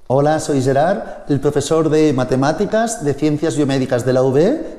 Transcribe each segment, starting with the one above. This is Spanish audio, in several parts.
Hola, soy Gerard, el profesor de Matemáticas de Ciencias Biomédicas de la UB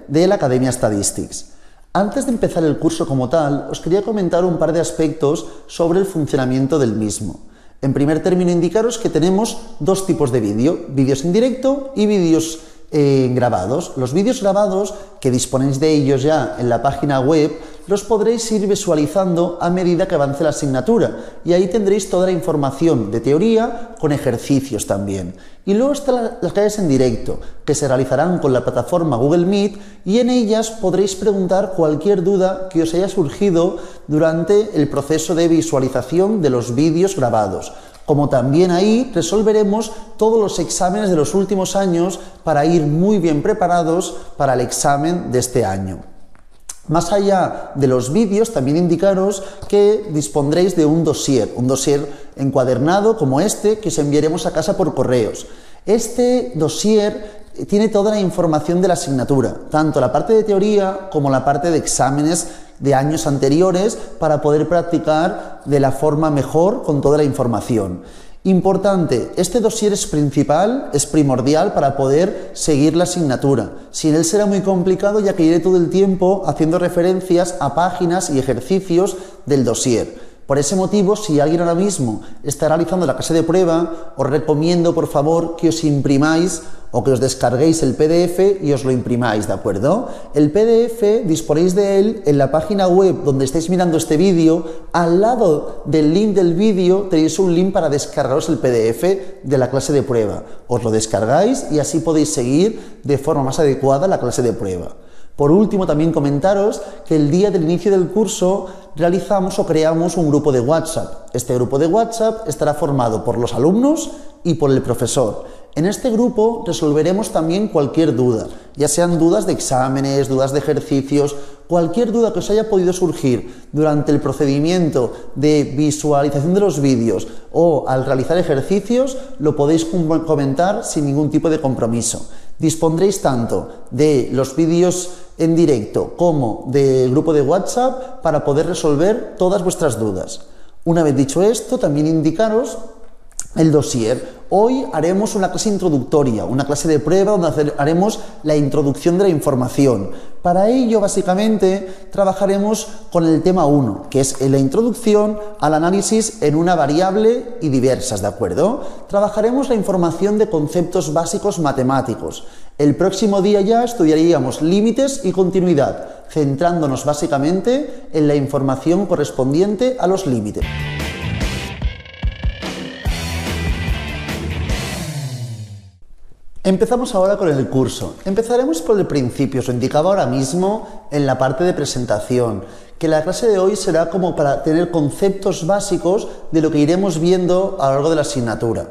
de la Academia Statistics. Antes de empezar el curso como tal, os quería comentar un par de aspectos sobre el funcionamiento del mismo. En primer término, indicaros que tenemos dos tipos de vídeo, vídeos en directo y vídeos grabados. Los vídeos grabados, que disponéis de ellos ya en la página web, los podréis ir visualizando a medida que avance la asignatura y ahí tendréis toda la información de teoría con ejercicios también. Y luego están las clases en directo, que se realizarán con la plataforma Google Meet y en ellas podréis preguntar cualquier duda que os haya surgido durante el proceso de visualización de los vídeos grabados. Como también ahí resolveremos todos los exámenes de los últimos años para ir muy bien preparados para el examen de este año. Más allá de los vídeos, también indicaros que dispondréis de un dossier encuadernado como este que os enviaremos a casa por correos. Este dossier tiene toda la información de la asignatura, tanto la parte de teoría como la parte de exámenes de años anteriores para poder practicar de la forma mejor con toda la información. Importante, este dossier es primordial para poder seguir la asignatura. Sin él será muy complicado ya que iré todo el tiempo haciendo referencias a páginas y ejercicios del dossier. Por ese motivo, si alguien ahora mismo está realizando la clase de prueba, os recomiendo por favor que os imprimáis o que os descarguéis el PDF y os lo imprimáis, ¿de acuerdo? El PDF disponéis de él en la página web donde estáis mirando este vídeo. Al lado del link del vídeo tenéis un link para descargaros el PDF de la clase de prueba. Os lo descargáis y así podéis seguir de forma más adecuada la clase de prueba. Por último, también comentaros que el día del inicio del curso realizamos o creamos un grupo de WhatsApp. Este grupo de WhatsApp estará formado por los alumnos y por el profesor. En este grupo resolveremos también cualquier duda, ya sean dudas de exámenes, dudas de ejercicios, cualquier duda que os haya podido surgir durante el procedimiento de visualización de los vídeos o al realizar ejercicios, lo podéis comentar sin ningún tipo de compromiso. Dispondréis tanto de los vídeos en directo como del grupo de WhatsApp para poder resolver todas vuestras dudas. Una vez dicho esto, también indicaros el dossier. Hoy haremos una clase introductoria, una clase de prueba donde haremos la introducción de la información. Para ello, básicamente, trabajaremos con el tema 1, que es la introducción al análisis en una variable y diversas, ¿de acuerdo? Trabajaremos la información de conceptos básicos matemáticos. El próximo día ya estudiaríamos límites y continuidad, centrándonos básicamente en la información correspondiente a los límites. Empezamos ahora con el curso. Empezaremos por el principio, os lo indicaba ahora mismo en la parte de presentación, que la clase de hoy será como para tener conceptos básicos de lo que iremos viendo a lo largo de la asignatura.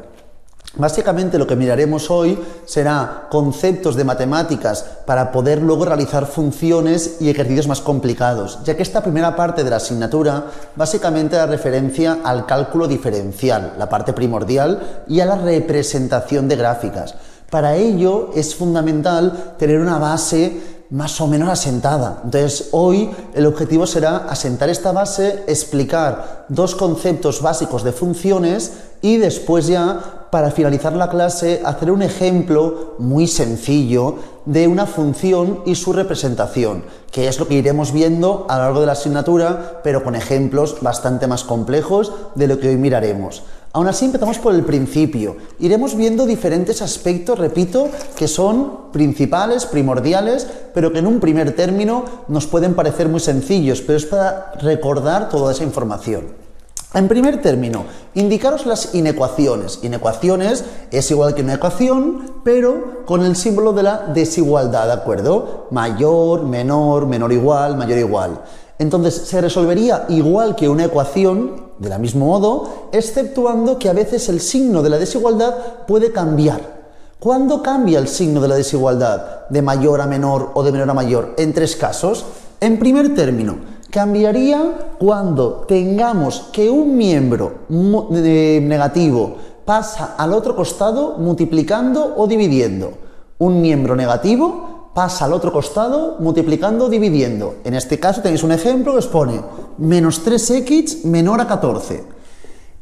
Básicamente lo que miraremos hoy será conceptos de matemáticas para poder luego realizar funciones y ejercicios más complicados, ya que esta primera parte de la asignatura básicamente da referencia al cálculo diferencial, la parte primordial, y a la representación de gráficas. Para ello es fundamental tener una base más o menos asentada. Entonces hoy el objetivo será asentar esta base, explicar dos conceptos básicos de funciones y después ya, para finalizar la clase, hacer un ejemplo muy sencillo de una función y su representación, que es lo que iremos viendo a lo largo de la asignatura, pero con ejemplos bastante más complejos de lo que hoy miraremos. Aún así, empezamos por el principio. Iremos viendo diferentes aspectos, repito, que son principales, primordiales, pero que en un primer término nos pueden parecer muy sencillos, pero es para recordar toda esa información. En primer término, indicaros las inecuaciones. Inecuaciones es igual que una ecuación, pero con el símbolo de la desigualdad, ¿de acuerdo? Mayor, menor, menor igual, mayor igual. Entonces, se resolvería igual que una ecuación, de la mismo modo, exceptuando que a veces el signo de la desigualdad puede cambiar. ¿Cuándo cambia el signo de la desigualdad? ¿De mayor a menor o de menor a mayor? En tres casos. En primer término, cambiaría cuando tengamos que un miembro negativo pasa al otro costado multiplicando o dividiendo. Un miembro negativo pasa al otro costado multiplicando o dividiendo. En este caso tenéis un ejemplo que os pone menos 3x menor a 14.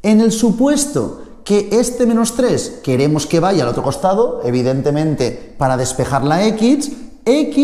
En el supuesto que este menos 3 queremos que vaya al otro costado, evidentemente para despejar la x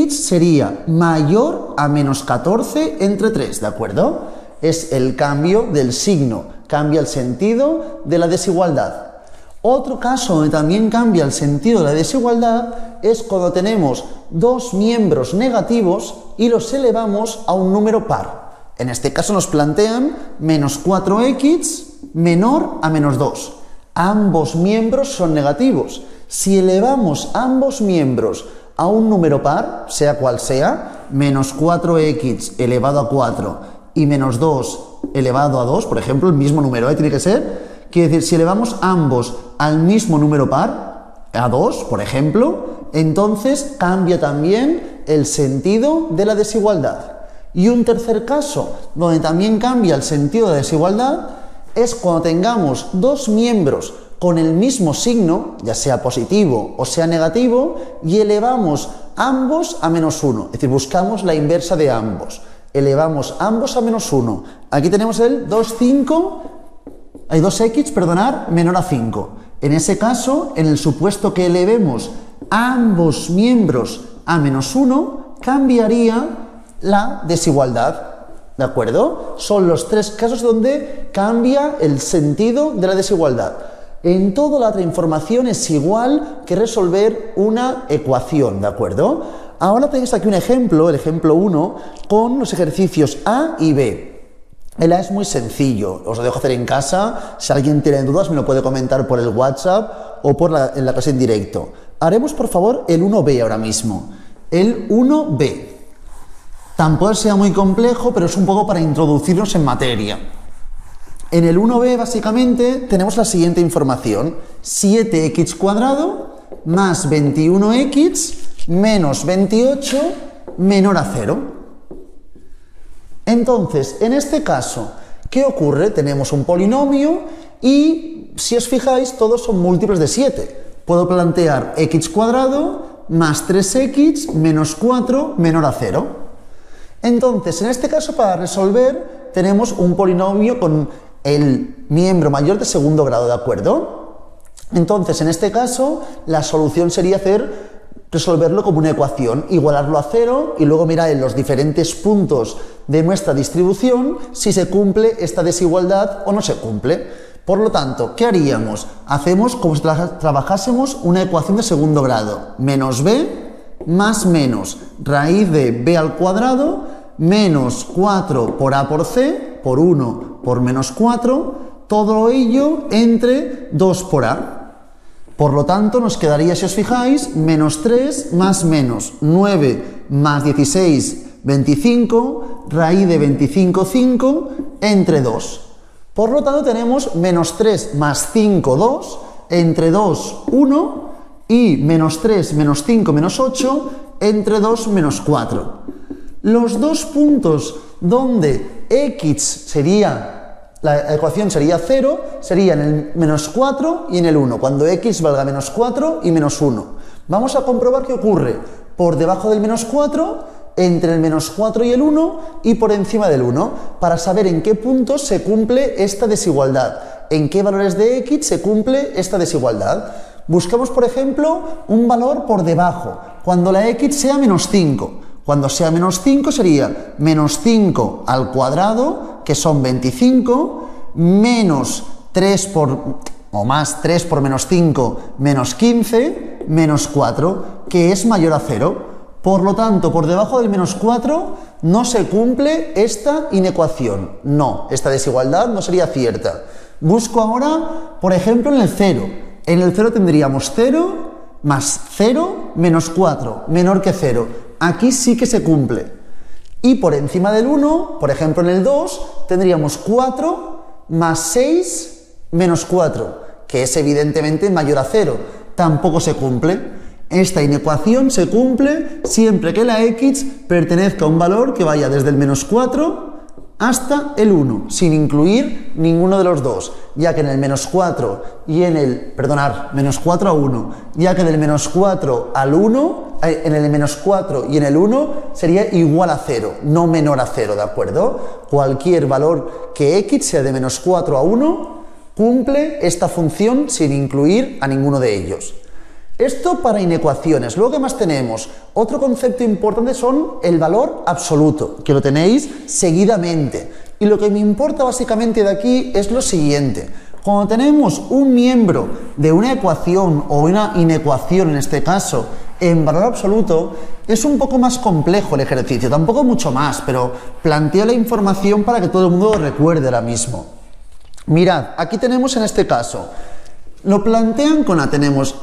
sería mayor a menos 14 entre 3, ¿de acuerdo? Es el cambio del signo, cambia el sentido de la desigualdad. Otro caso donde también cambia el sentido de la desigualdad es cuando tenemos dos miembros negativos y los elevamos a un número par. En este caso nos plantean menos 4x menor a menos 2. Ambos miembros son negativos. Si elevamos ambos miembros a un número par, sea cual sea, menos 4x elevado a 4 y menos 2 elevado a 2, por ejemplo, el mismo número, tiene que ser, quiere decir, si elevamos ambos al mismo número par, a 2, por ejemplo, entonces cambia también el sentido de la desigualdad. Y un tercer caso, donde también cambia el sentido de la desigualdad, es cuando tengamos dos miembros con el mismo signo, ya sea positivo o sea negativo, y elevamos ambos a menos 1, es decir, buscamos la inversa de ambos. Elevamos ambos a menos 1. Aquí tenemos el 2x, menor a 5. En ese caso, en el supuesto que elevemos ambos miembros a menos 1, cambiaría la desigualdad. ¿De acuerdo? Son los tres casos donde cambia el sentido de la desigualdad. En toda la otra información es igual que resolver una ecuación, ¿de acuerdo? Ahora tenéis aquí un ejemplo, el ejemplo 1, con los ejercicios A y B. El A es muy sencillo, os lo dejo hacer en casa. Si alguien tiene dudas me lo puede comentar por el WhatsApp o en la clase en directo. Haremos, por favor, el 1B ahora mismo. El 1B. Tampoco sea muy complejo, pero es un poco para introducirnos en materia. En el 1B, básicamente, tenemos la siguiente información. 7x² más 21x menos 28 menor a 0. Entonces, en este caso, ¿qué ocurre? Tenemos un polinomio y, si os fijáis, todos son múltiplos de 7. Puedo plantear x² más 3x menos 4 menor a 0. Entonces, en este caso, para resolver, tenemos un polinomio con el miembro mayor de segundo grado, ¿de acuerdo? Entonces, en este caso, la solución sería resolverlo como una ecuación, igualarlo a 0 y luego mirar en los diferentes puntos de nuestra distribución si se cumple esta desigualdad o no se cumple. Por lo tanto, ¿qué haríamos? Hacemos como si trabajásemos una ecuación de segundo grado. Menos b más menos raíz de b al cuadrado menos 4 por a por c por 1 por menos 4, todo ello entre 2 por a. Por lo tanto, nos quedaría, si os fijáis, menos 3 más menos 9 más 16, 25, raíz de 25, 5, entre 2. Por lo tanto, tenemos menos 3 más 5, 2, entre 2, 1, y menos 3 menos 5 menos 8, entre 2 menos 4. Los dos puntos donde x sería... La ecuación sería 0, sería en el menos 4 y en el 1, cuando x valga menos 4 y menos 1. Vamos a comprobar qué ocurre por debajo del menos 4, entre el menos 4 y el 1 y por encima del 1, para saber en qué puntos se cumple esta desigualdad, en qué valores de x se cumple esta desigualdad. Buscamos, por ejemplo, un valor por debajo, cuando la x sea menos 5. Cuando sea menos 5 sería menos 5 al cuadrado, que son 25, menos 3 o más 3 por menos 5, menos 15, menos 4, que es mayor a 0. Por lo tanto, por debajo del menos 4 no se cumple esta inecuación. No, esta desigualdad no sería cierta. Busco ahora, por ejemplo, en el 0. En el 0 tendríamos 0 más 0 menos 4, menor que 0. Aquí sí que se cumple. Y por encima del 1, por ejemplo en el 2, tendríamos 4 más 6 menos 4, que es evidentemente mayor a 0. Tampoco se cumple. Esta inecuación se cumple siempre que la x pertenezca a un valor que vaya desde el menos 4 hasta el 1, sin incluir ninguno de los dos, ya que en el menos 4 y en el, menos 4 a 1, ya que del menos 4 al 1, en el menos 4 y en el 1 sería igual a 0, no menor a 0, ¿de acuerdo? Cualquier valor que x sea de menos 4 a 1 Cumple esta función sin incluir a ninguno de ellos. Esto para inecuaciones. Luego, ¿qué más tenemos? Otro concepto importante son el valor absoluto, que lo tenéis seguidamente. Y lo que me importa básicamente de aquí es lo siguiente. Cuando tenemos un miembro de una ecuación o una inecuación, en este caso, en valor absoluto, es un poco más complejo el ejercicio, tampoco mucho más, pero planteo la información para que todo el mundo lo recuerde ahora mismo. Mirad, aquí tenemos en este caso, lo plantean con A, tenemos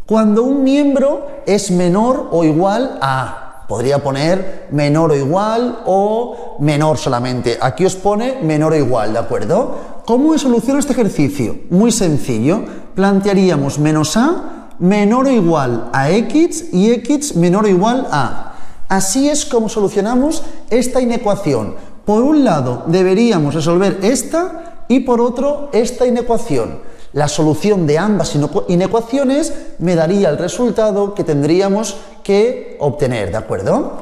cuando un miembro es menor o igual a A. Podría poner menor o igual o menor solamente. Aquí os pone menor o igual, ¿de acuerdo? ¿Cómo soluciono este ejercicio? Muy sencillo. Plantearíamos menos A menor o igual a X y X menor o igual a. Así es como solucionamos esta inecuación. Por un lado deberíamos resolver esta y por otro esta inecuación. La solución de ambas inecuaciones me daría el resultado que tendríamos que obtener, ¿de acuerdo?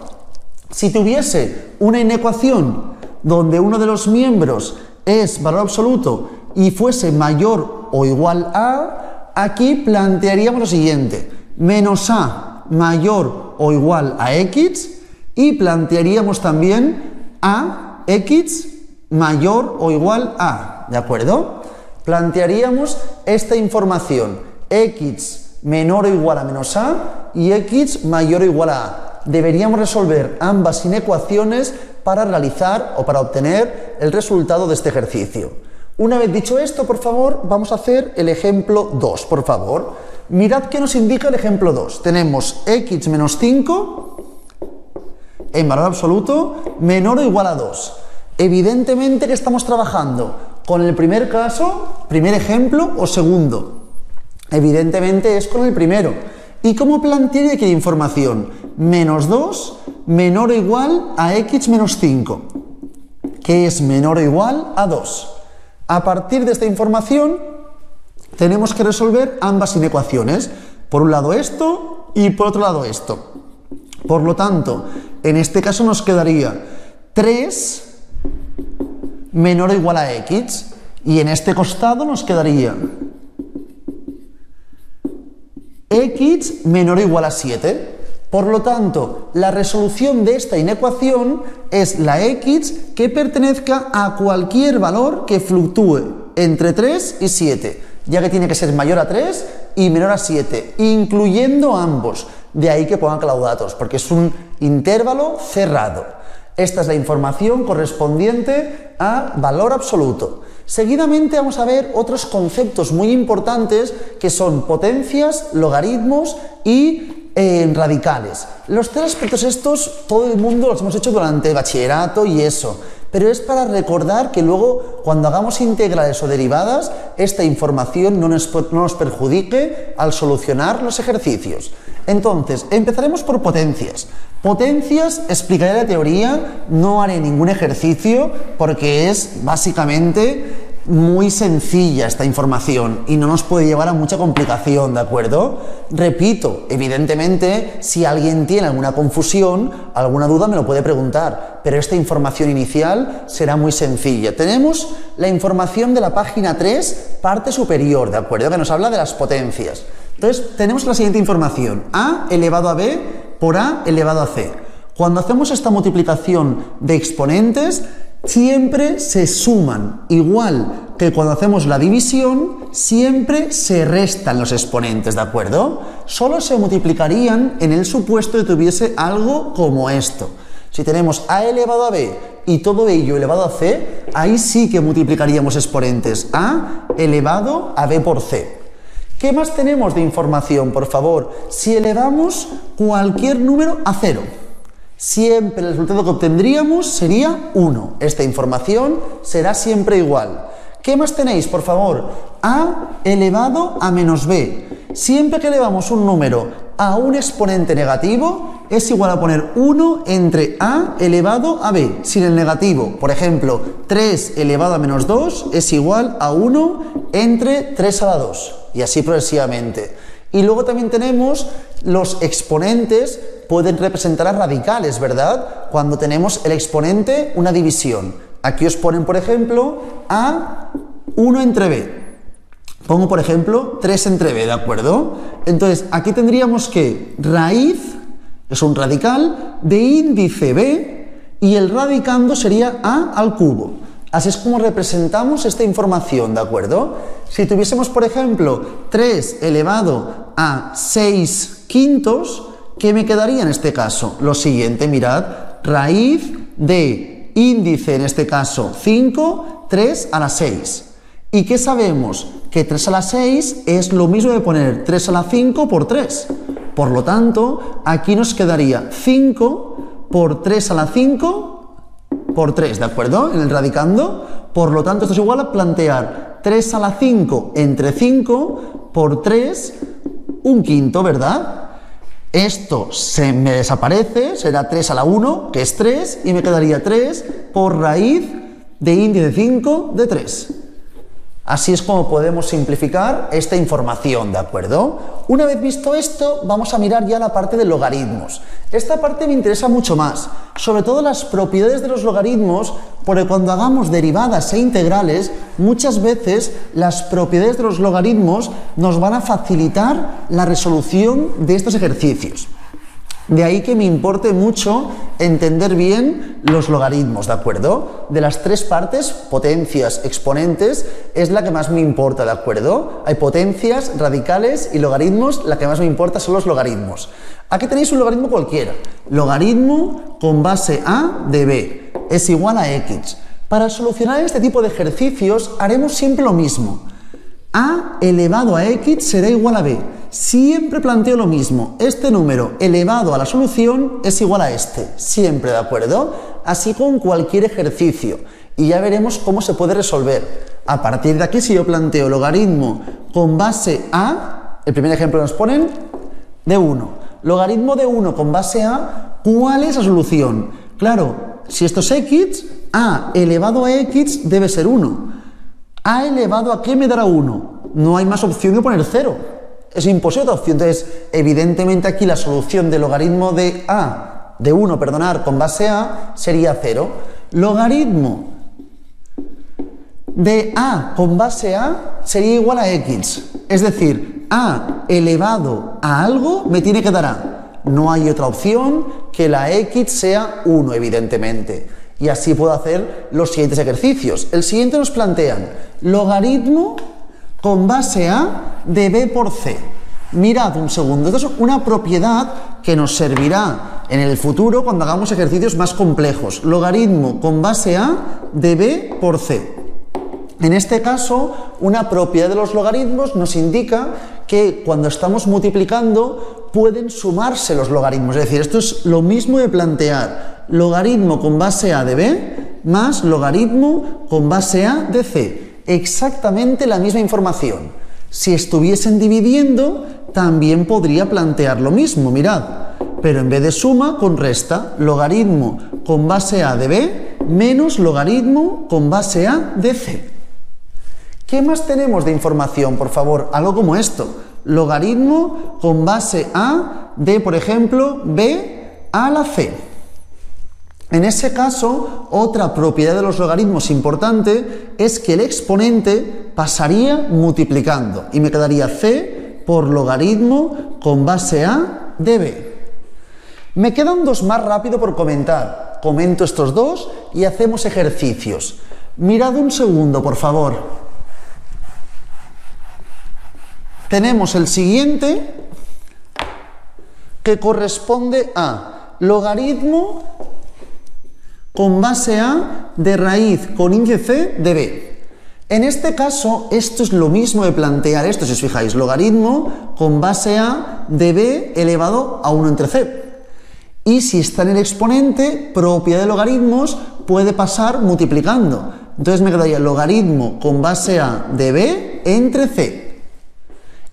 Si tuviese una inecuación donde uno de los miembros es valor absoluto y fuese mayor o igual a, aquí plantearíamos lo siguiente: menos a mayor o igual a x, y plantearíamos también a x mayor o igual a, ¿de acuerdo? Plantearíamos esta información: x menor o igual a menos a y x mayor o igual a a. Deberíamos resolver ambas inecuaciones para realizar o para obtener el resultado de este ejercicio. Una vez dicho esto, por favor, vamos a hacer el ejemplo 2, por favor. Mirad qué nos indica el ejemplo 2. Tenemos x menos 5 en valor absoluto menor o igual a 2. Evidentemente que estamos trabajando con el primer caso, primer ejemplo o segundo. Evidentemente es con el primero. ¿Y cómo plantearía aquí la información? Menos 2 menor o igual a x menos 5, que es menor o igual a 2. A partir de esta información tenemos que resolver ambas inecuaciones. Por un lado esto y por otro lado esto. Por lo tanto, en este caso nos quedaría 3 menor o igual a x, y en este costado nos quedaría x menor o igual a 7. Por lo tanto, la resolución de esta inecuación es la x que pertenezca a cualquier valor que fluctúe entre 3 y 7, ya que tiene que ser mayor a 3 y menor a 7, incluyendo ambos. De ahí que pongan claudatos, porque es un intervalo cerrado. Esta es la información correspondiente a valor absoluto. Seguidamente vamos a ver otros conceptos muy importantes que son potencias, logaritmos y radicales. Los tres aspectos estos todo el mundo los hemos hecho durante el bachillerato y eso, pero es para recordar que luego cuando hagamos integrales o derivadas esta información no nos perjudique al solucionar los ejercicios. Entonces, empezaremos por potencias. Potencias, explicaré la teoría, no haré ningún ejercicio porque es básicamente muy sencilla esta información y no nos puede llevar a mucha complicación, ¿de acuerdo? Repito, evidentemente, si alguien tiene alguna confusión, alguna duda me lo puede preguntar, pero esta información inicial será muy sencilla. Tenemos la información de la página 3, parte superior, ¿de acuerdo? Que nos habla de las potencias. Entonces, tenemos la siguiente información: a elevado a b por a elevado a c. Cuando hacemos esta multiplicación de exponentes, siempre se suman, igual que cuando hacemos la división, siempre se restan los exponentes, ¿de acuerdo? Solo se multiplicarían en el supuesto de que tuviese algo como esto. Si tenemos a elevado a b y todo ello elevado a c, ahí sí que multiplicaríamos exponentes: a elevado a b por c. ¿Qué más tenemos de información, por favor? Si elevamos cualquier número a 0, siempre el resultado que obtendríamos sería 1. Esta información será siempre igual. ¿Qué más tenéis, por favor? A elevado a menos b. Siempre que elevamos un número a un exponente negativo, es igual a poner 1 entre a elevado a b, sin el negativo. Por ejemplo, 3 elevado a menos 2 es igual a 1 entre 3 a la 2, y así progresivamente. Y luego también tenemos los exponentes, pueden representar a radicales, ¿verdad? Cuando tenemos el exponente, una división. Aquí os ponen, por ejemplo, a 1 entre b. Pongo, por ejemplo, 3 entre b, ¿de acuerdo? Entonces, aquí tendríamos que raíz, es un radical, de índice b, y el radicando sería a al cubo. Así es como representamos esta información, ¿de acuerdo? Si tuviésemos, por ejemplo, 3 elevado a 6 quintos, ¿qué me quedaría en este caso? Lo siguiente, mirad, raíz de índice, en este caso 5, 3 a la 6. ¿Y qué sabemos? Que 3 a la 6 es lo mismo de poner 3 a la 5 por 3. Por lo tanto, aquí nos quedaría 5 por 3 a la 5 por 3, ¿de acuerdo? En el radicando. Por lo tanto, esto es igual a plantear 3 a la 5 entre 5 por 3, un quinto, ¿verdad? Esto se me desaparece, será 3 a la 1, que es 3, y me quedaría 3 por raíz de índice 5 de 3. Así es como podemos simplificar esta información, ¿de acuerdo? Una vez visto esto, vamos a mirar ya la parte de logaritmos. Esta parte me interesa mucho más, sobre todo las propiedades de los logaritmos, porque cuando hagamos derivadas e integrales, muchas veces las propiedades de los logaritmos nos van a facilitar la resolución de estos ejercicios. De ahí que me importe mucho entender bien los logaritmos, ¿de acuerdo? De las tres partes, potencias, exponentes, es la que más me importa, ¿de acuerdo? Hay potencias, radicales y logaritmos, la que más me importa son los logaritmos. Aquí tenéis un logaritmo cualquiera. Logaritmo con base a de b es igual a x. Para solucionar este tipo de ejercicios haremos siempre lo mismo. A elevado a x será igual a b. Siempre planteo lo mismo. Este número elevado a la solución es igual a este. Siempre, ¿de acuerdo? Así con cualquier ejercicio. Y ya veremos cómo se puede resolver. A partir de aquí, si yo planteo logaritmo con base a, el primer ejemplo que nos ponen, de 1. Logaritmo de 1 con base a, ¿cuál es la solución? Claro, si esto es x, a elevado a x debe ser 1. A elevado a qué me dará 1. No hay más opción que poner 0. Es imposible otra opción. Entonces, evidentemente aquí la solución del logaritmo de a, de 1, perdonar, con base a, sería 0. Logaritmo de a con base a sería igual a x. Es decir, a elevado a algo me tiene que dar a. No hay otra opción que la x sea 1, evidentemente. Y así puedo hacer los siguientes ejercicios. El siguiente nos plantean logaritmo con base a de b por c. Mirad un segundo, esto es una propiedad que nos servirá en el futuro cuando hagamos ejercicios más complejos. Logaritmo con base a de b por c. En este caso, una propiedad de los logaritmos nos indica que cuando estamos multiplicando pueden sumarse los logaritmos. Es decir, esto es lo mismo de plantear logaritmo con base a de b más logaritmo con base a de c. Exactamente la misma información. Si estuviesen dividiendo, también podría plantear lo mismo, mirad. Pero en vez de suma, con resta. Logaritmo con base a de b menos logaritmo con base a de c. ¿Qué más tenemos de información, por favor? Algo como esto. Logaritmo con base a de, por ejemplo, b a la c. En ese caso, otra propiedad de los logaritmos importante es que el exponente pasaría multiplicando y me quedaría c por logaritmo con base a de b. Me quedan dos más rápido por comentar. Comento estos dos y hacemos ejercicios. Mirad un segundo, por favor. Tenemos el siguiente que corresponde a logaritmo con base a de raíz con índice c de b. En este caso, esto es lo mismo de plantear esto, si os fijáis, logaritmo con base a de b elevado a 1 entre c. Y si está en el exponente, propiedad de logaritmos puede pasar multiplicando. Entonces me quedaría logaritmo con base a de b entre c.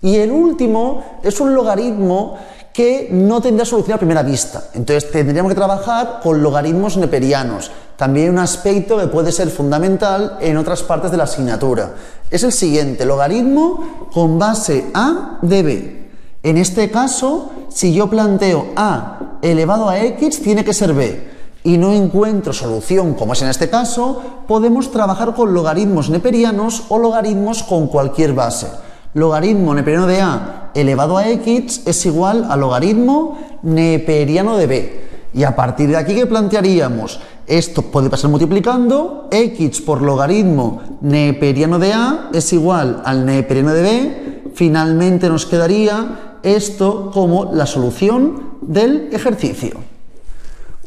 Y el último es un logaritmo que no tendrá solución a primera vista. Entonces tendríamos que trabajar con logaritmos neperianos. También un aspecto que puede ser fundamental en otras partes de la asignatura. Es el siguiente, logaritmo con base a de b. En este caso, si yo planteo a elevado a x, tiene que ser b. y no encuentro solución, como es en este caso, podemos trabajar con logaritmos neperianos o logaritmos con cualquier base. Logaritmo neperiano de a elevado a x es igual a logaritmo neperiano de b. Y a partir de aquí, ¿qué plantearíamos? Esto puede pasar multiplicando, x por logaritmo neperiano de a es igual al neperiano de b. Finalmente nos quedaría esto como la solución del ejercicio.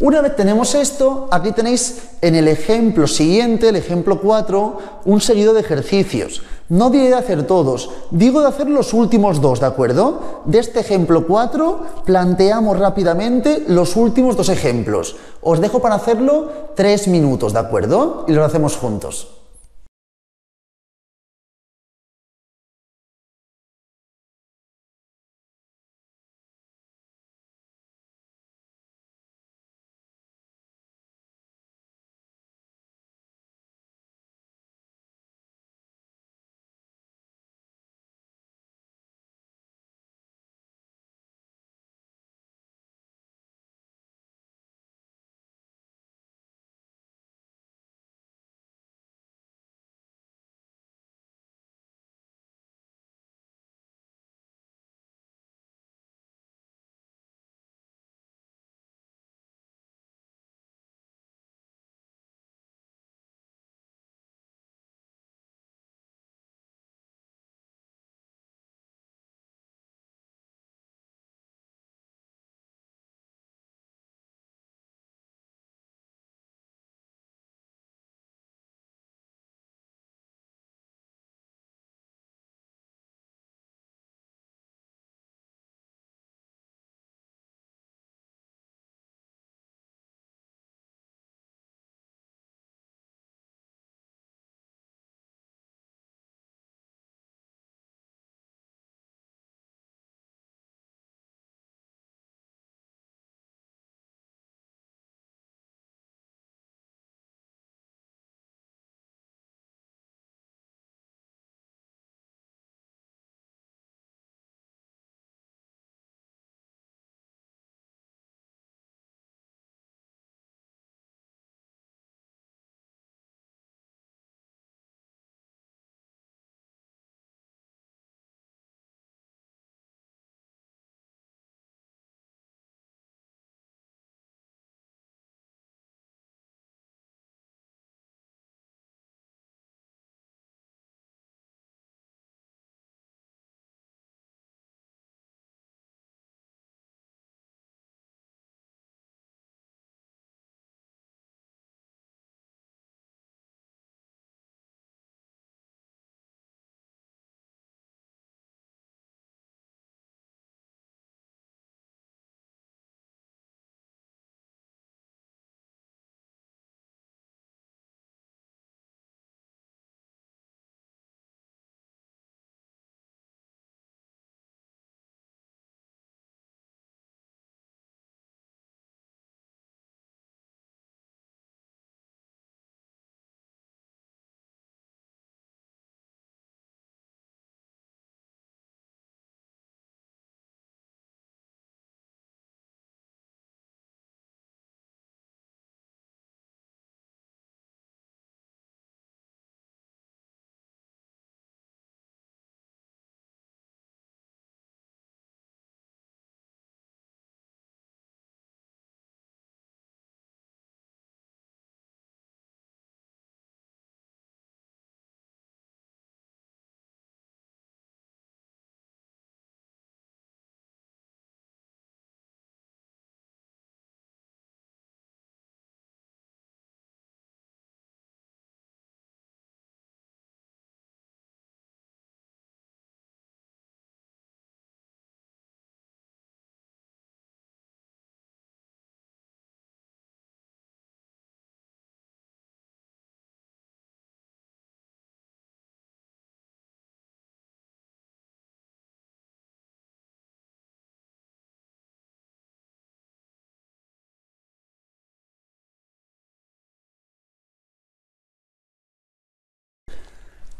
Una vez tenemos esto, aquí tenéis en el ejemplo siguiente, el ejemplo 4, un seguido de ejercicios. No diré de hacer todos, digo de hacer los últimos dos, ¿de acuerdo? De este ejemplo 4 planteamos rápidamente los últimos dos ejemplos. Os dejo para hacerlo 3 minutos, ¿de acuerdo? Y lo hacemos juntos.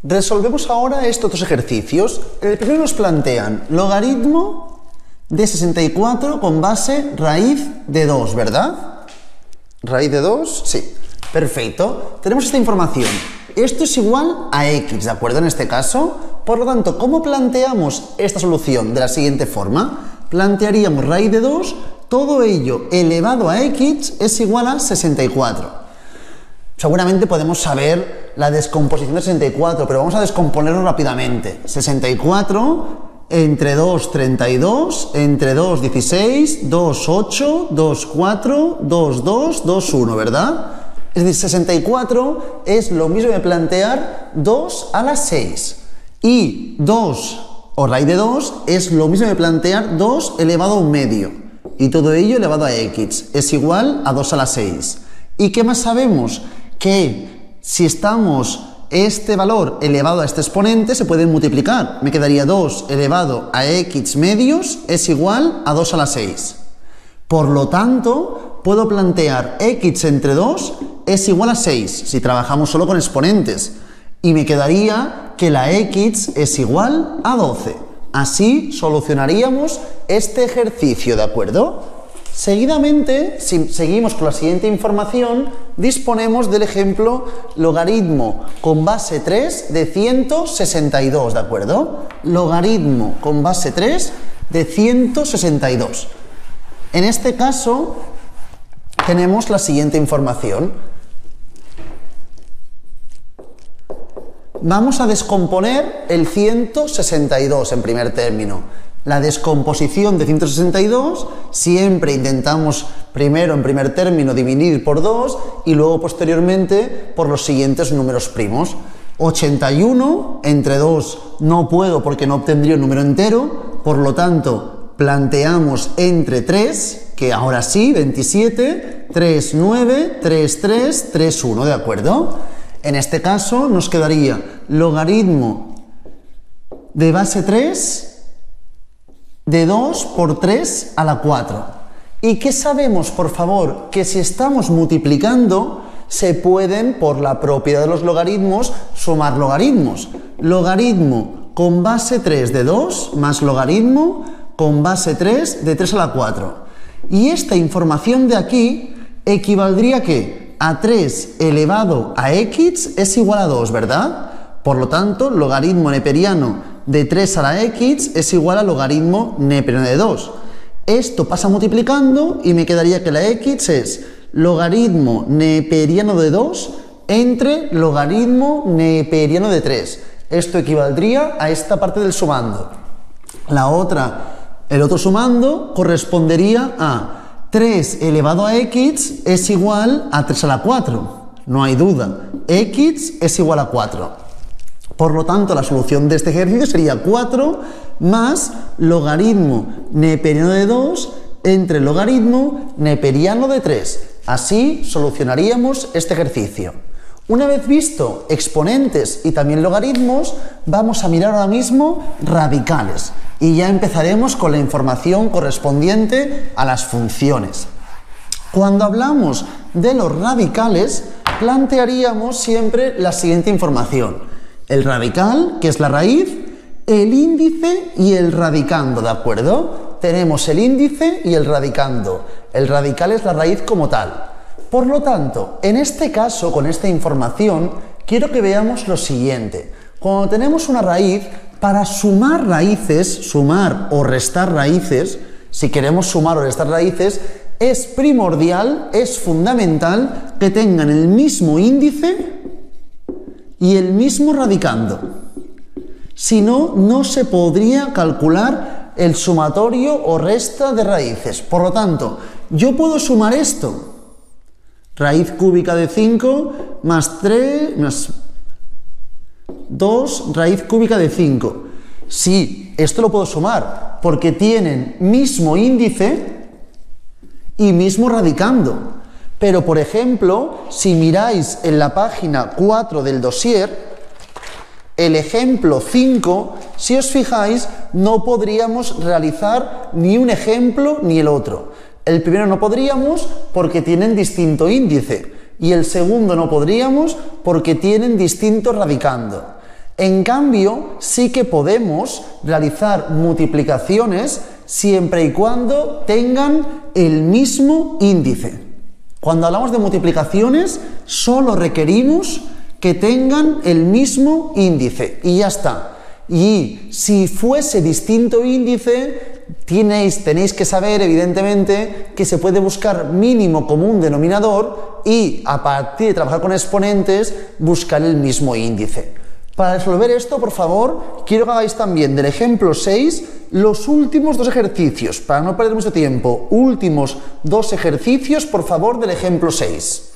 Resolvemos ahora estos dos ejercicios. El primero nos plantean logaritmo de 64 con base raíz de 2, ¿verdad? Raíz de 2, sí. Perfecto. Tenemos esta información. Esto es igual a x, ¿de acuerdo? En este caso. Por lo tanto, ¿cómo planteamos esta solución? De la siguiente forma. Plantearíamos raíz de 2, todo ello elevado a x es igual a 64. Seguramente podemos saber la descomposición de 64, pero vamos a descomponerlo rápidamente. 64 entre 2, 32, entre 2, 16, 2, 8, 2, 4, 2, 2, 2, 1, ¿verdad? Es decir, 64 es lo mismo de plantear 2 a la 6. Y 2 o raíz de 2 es lo mismo de plantear 2 elevado a un medio. Y todo ello elevado a x es igual a 2 a la 6. ¿Y qué más sabemos? Que si estamos este valor elevado a este exponente se puede multiplicar. Me quedaría 2 elevado a x medios es igual a 2 a la 6. Por lo tanto, puedo plantear x entre 2 es igual a 6, si trabajamos solo con exponentes. Y me quedaría que la x es igual a 12. Así solucionaríamos este ejercicio, ¿de acuerdo? Seguidamente, si seguimos con la siguiente información, disponemos del ejemplo logaritmo con base 3 de 162, ¿de acuerdo? Logaritmo con base 3 de 162. En este caso, tenemos la siguiente información. Vamos a descomponer el 162 en primer término. La descomposición de 162 siempre intentamos primero en primer término dividir por 2 y luego posteriormente por los siguientes números primos. 81 entre 2 no puedo porque no obtendría un número entero, por lo tanto planteamos entre 3, que ahora sí, 27, 3, 9, 3, 3, 3, 1, ¿de acuerdo? En este caso nos quedaría logaritmo de base 3 de 2 por 3 a la 4. ¿Y qué sabemos, por favor? Que si estamos multiplicando, se pueden, por la propiedad de los logaritmos, sumar logaritmos. Logaritmo con base 3 de 2 más logaritmo con base 3 de 3 a la 4. Y esta información de aquí equivaldría a ¿qué? A 3 elevado a x es igual a 2, ¿verdad? Por lo tanto, logaritmo neperiano de 3 a la x es igual a logaritmo neperiano de 2. Esto pasa multiplicando y me quedaría que la x es logaritmo neperiano de 2 entre logaritmo neperiano de 3. Esto equivaldría a esta parte del sumando. El otro sumando correspondería a 3 elevado a x es igual a 3 a la 4. No hay duda. X es igual a 4. Por lo tanto, la solución de este ejercicio sería 4 más logaritmo neperiano de 2 entre logaritmo neperiano de 3. Así solucionaríamos este ejercicio. Una vez visto exponentes y también logaritmos, vamos a mirar ahora mismo radicales. Y ya empezaremos con la información correspondiente a las funciones. Cuando hablamos de los radicales, plantearíamos siempre la siguiente información. El radical, que es la raíz, el índice y el radicando, ¿de acuerdo? Tenemos el índice y el radicando. El radical es la raíz como tal. Por lo tanto, en este caso, con esta información, quiero que veamos lo siguiente. Cuando tenemos una raíz, para sumar raíces, sumar o restar raíces, si queremos sumar o restar raíces, es primordial, es fundamental que tengan el mismo índice y el mismo radicando. Si no, no se podría calcular el sumatorio o resta de raíces. Por lo tanto, yo puedo sumar esto. Raíz cúbica de 5 más 3 más 2, raíz cúbica de 5. Sí, esto lo puedo sumar porque tienen mismo índice y mismo radicando. Pero, por ejemplo, si miráis en la página 4 del dossier, el ejemplo 5, si os fijáis, no podríamos realizar ni un ejemplo ni el otro. El primero no podríamos porque tienen distinto índice y el segundo no podríamos porque tienen distinto radicando. En cambio, sí que podemos realizar multiplicaciones siempre y cuando tengan el mismo índice. Cuando hablamos de multiplicaciones, solo requerimos que tengan el mismo índice y ya está. Y si fuese distinto índice, tenéis que saber, evidentemente, que se puede buscar mínimo común denominador y, a partir de trabajar con exponentes, buscar el mismo índice. Para resolver esto, por favor, quiero que hagáis también del ejemplo 6 los últimos dos ejercicios. Para no perder mucho tiempo, últimos dos ejercicios, por favor, del ejemplo 6.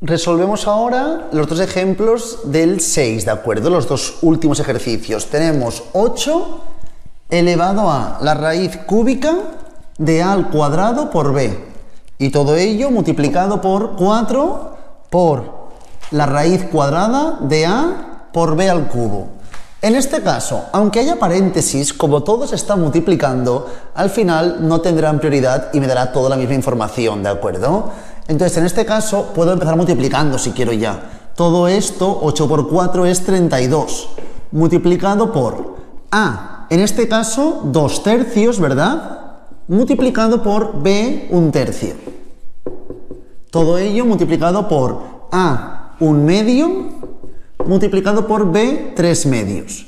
Resolvemos ahora los dos ejemplos del 6, ¿de acuerdo? Los dos últimos ejercicios. Tenemos 8 elevado a la raíz cúbica de a al cuadrado por b. Y todo ello multiplicado por 4 por la raíz cuadrada de a por b al cubo. En este caso, aunque haya paréntesis, como todo se está multiplicando, al final no tendrán prioridad y me dará toda la misma información, ¿de acuerdo? Entonces, en este caso, puedo empezar multiplicando si quiero ya. Todo esto, 8 por 4 es 32, multiplicado por A, en este caso, 2 tercios, ¿verdad? Multiplicado por B, 1 tercio. Todo ello multiplicado por A, 1 medio, multiplicado por B, 3 medios.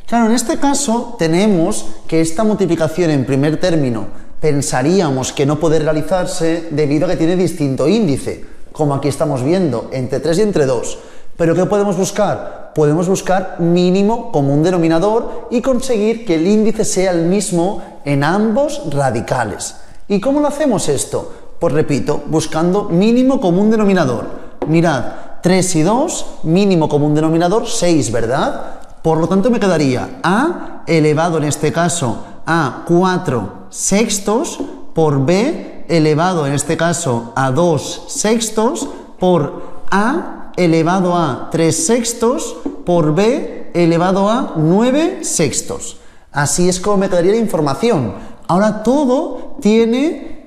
Claro, en este caso tenemos que esta multiplicación en primer término pensaríamos que no puede realizarse debido a que tiene distinto índice, como aquí estamos viendo, entre 3 y entre 2. ¿Pero qué podemos buscar? Podemos buscar mínimo común denominador y conseguir que el índice sea el mismo en ambos radicales. ¿Y cómo lo hacemos esto? Pues repito, buscando mínimo común denominador. Mirad, 3 y 2, mínimo común denominador 6, ¿verdad? Por lo tanto me quedaría A elevado en este caso a 4 sextos por B elevado en este caso a 2 sextos por A elevado a 3 sextos por B elevado a 9 sextos. Así es como me quedaría la información. Ahora todo tiene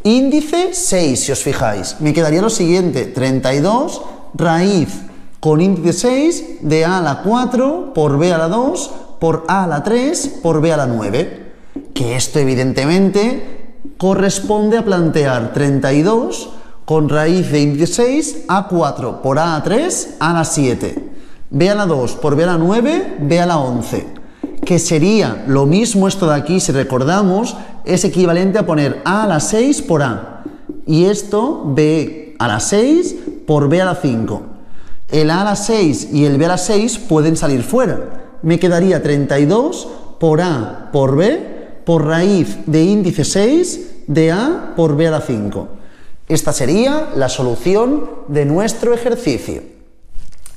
índice 6, si os fijáis. Me quedaría lo siguiente, 32 raíz con índice 6 de A a la 4 por B a la 2 por A a la 3 por B a la 9. Que esto evidentemente corresponde a plantear 32 con raíz de índice 6 a 4 por A a 3 a la 7. B a la 2 por B a la 9, B a la 11. Que sería lo mismo esto de aquí, si recordamos, es equivalente a poner A a la 6 por A. Y esto, B a la 6 por B a la 5. El A a la 6 y el B a la 6 pueden salir fuera. Me quedaría 32 por A por B por raíz de índice 6 de A por B a la 5. Esta sería la solución de nuestro ejercicio.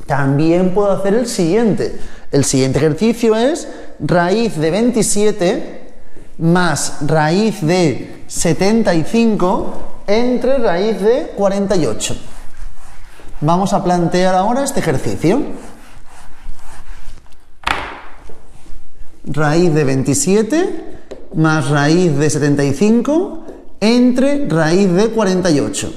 También puedo hacer el siguiente. El siguiente ejercicio es raíz de 27 más raíz de 75 entre raíz de 48. Vamos a plantear ahora este ejercicio. Raíz de 27 más raíz de 75 entre raíz de 48.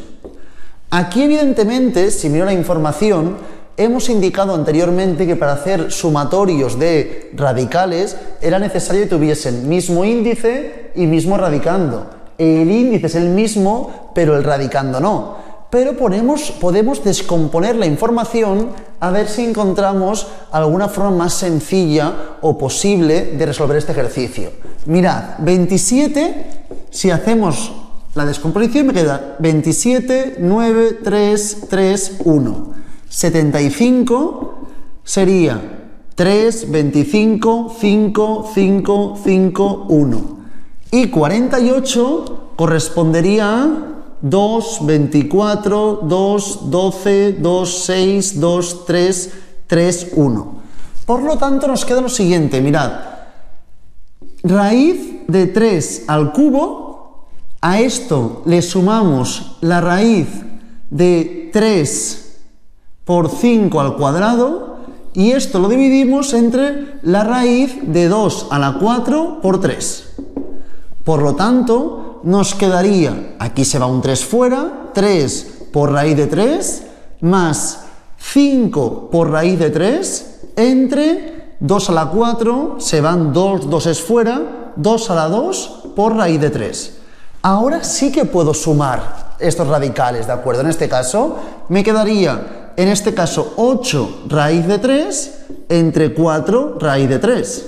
Aquí evidentemente, si miro la información, hemos indicado anteriormente que para hacer sumatorios de radicales era necesario que tuviesen mismo índice y mismo radicando. El índice es el mismo, pero el radicando no. Pero podemos descomponer la información a ver si encontramos alguna forma más sencilla o posible de resolver este ejercicio. Mirad, 27, si hacemos la descomposición me queda 27, 9, 3, 3, 1. 75 sería 3, 25, 5, 5, 5, 1. Y 48 correspondería a 2, 24, 2, 12, 2, 6, 2, 3, 3, 1. Por lo tanto, nos queda lo siguiente, mirad. Raíz de 3 al cubo, a esto le sumamos la raíz de 3 por 5 al cuadrado, y esto lo dividimos entre la raíz de 2 a la 4 por 3. Por lo tanto, nos quedaría, aquí se va un 3 fuera, 3 por raíz de 3, más 5 por raíz de 3, entre 2 a la 4, se van 2 doses fuera, 2 a la 2 por raíz de 3. Ahora sí que puedo sumar estos radicales, ¿de acuerdo? En este caso, me quedaría, en este caso, 8 raíz de 3 entre 4 raíz de 3.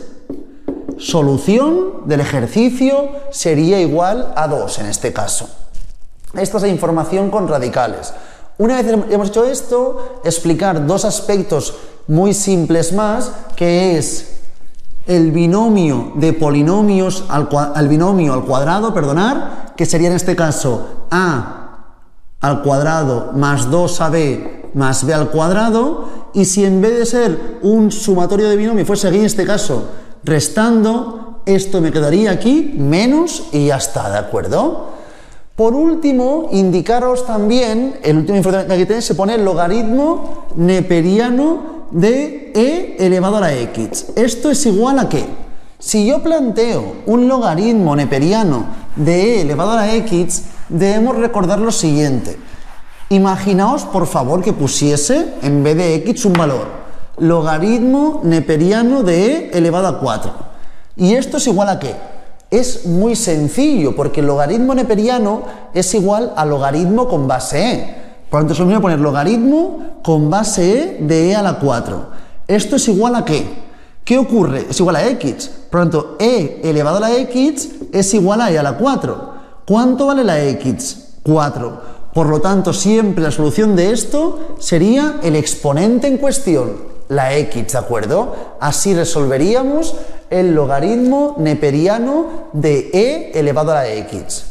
Solución del ejercicio sería igual a 2 en este caso. Esta es la información con radicales. Una vez hemos hecho esto, explicar dos aspectos muy simples más, que es el binomio de polinomios al binomio al cuadrado, perdonar, que sería en este caso a al cuadrado más 2ab más b al cuadrado, y si en vez de ser un sumatorio de binomio fuese aquí en este caso restando, esto me quedaría aquí menos y ya está, ¿de acuerdo? Por último, indicaros también, el último información que aquí tenéis, se pone el logaritmo neperiano de e elevado a la x. ¿Esto es igual a qué? Si yo planteo un logaritmo neperiano de e elevado a la x, debemos recordar lo siguiente. Imaginaos, por favor, que pusiese, en vez de x, un valor. Logaritmo neperiano de e elevado a 4. ¿Y esto es igual a qué? Es muy sencillo, porque el logaritmo neperiano es igual al logaritmo con base e. Por lo tanto, solo me voy a poner logaritmo con base e de e a la 4. ¿Esto es igual a qué? ¿Qué ocurre? Es igual a x. Por lo tanto, e elevado a la x es igual a e a la 4. ¿Cuánto vale la x? 4. Por lo tanto, siempre la solución de esto sería el exponente en cuestión, la x, ¿de acuerdo? Así resolveríamos el logaritmo neperiano de e elevado a la x.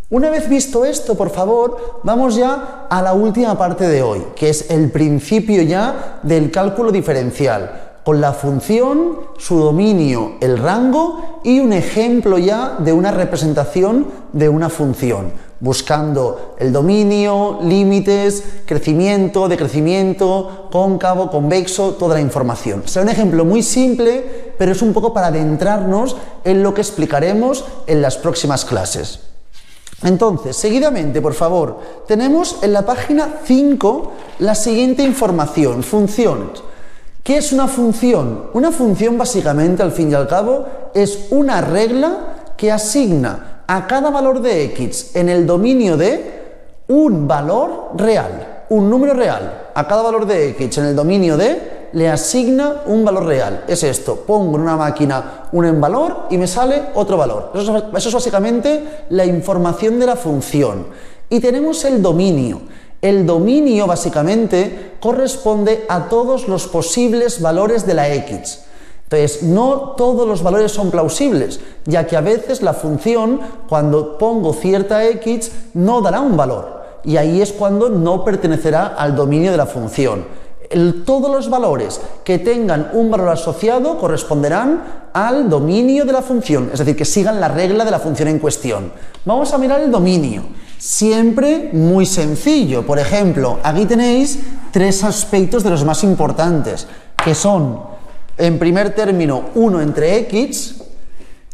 Una vez visto esto, por favor, vamos ya a la última parte de hoy, que es el principio ya del cálculo diferencial, con la función, su dominio, el rango y un ejemplo ya de una representación de una función, buscando el dominio, límites, crecimiento, decrecimiento, cóncavo, convexo, toda la información. Será un ejemplo muy simple, pero es un poco para adentrarnos en lo que explicaremos en las próximas clases. Entonces, seguidamente, por favor, tenemos en la página 5 la siguiente información, funciones. ¿Qué es una función? Una función, básicamente, al fin y al cabo, es una regla que asigna a cada valor de x en el dominio de un valor real, un número real. A cada valor de x en el dominio de le asigna un valor real. Es esto, pongo en una máquina un en valor y me sale otro valor. Eso es básicamente la información de la función. Y tenemos el dominio. El dominio, básicamente, corresponde a todos los posibles valores de la x. Entonces, no todos los valores son plausibles, ya que a veces la función, cuando pongo cierta x, no dará un valor. Y ahí es cuando no pertenecerá al dominio de la función. Todos los valores que tengan un valor asociado corresponderán al dominio de la función, es decir, que sigan la regla de la función en cuestión. Vamos a mirar el dominio. Siempre muy sencillo. Por ejemplo, aquí tenéis tres aspectos de los más importantes, que son, en primer término, 1 entre x.